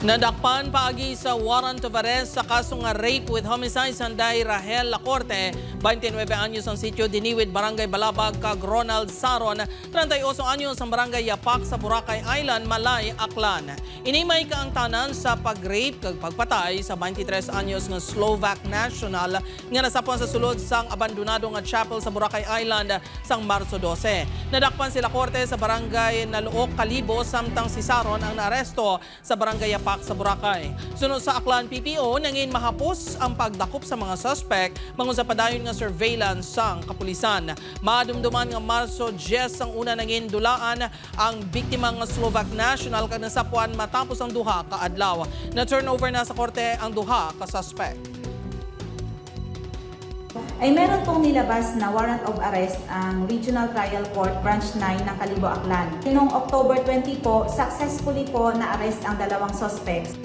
Nadakpan paagi sa warrant of arrest sa kaso nga rape with homicide sanday Rahel Lacorte, 29 anyos ang sitio Diniwid, Barangay Balabag, kag Ronald Saron, 38 anyos ang Barangay Yapak sa Boracay Island, Malay, Aklan. Inimay ka ang tanan sa pag-rape kag pagpatay sa 23 anyos nga Slovak national nga nasapon sa sulod sang abandonado nga chapel sa Boracay Island sang Marso 12. Nadakpan si Lacorte sa Barangay Naluok, Kalibo, samtang si Saron ang naaresto sa Barangay Yapak sa Boracay. Sunod sa Aklan PPO, nangin mahapos ang pagdakop sa mga suspect mangun sa padayon nga surveillance sang kapulisan. Madumduman nga Marso 10 ang una nangin dulaan ang biktima nga Slovak national kag nasapuan matapos ang duha ka adlaw. Na turnover na sa korte ang duha ka suspect. Ay meron pong nilabas na warrant of arrest ang Regional Trial Court Branch 9 ng Kalibo, Aklan. Noong October 20 po, successfully po na-arrest ang dalawang suspects.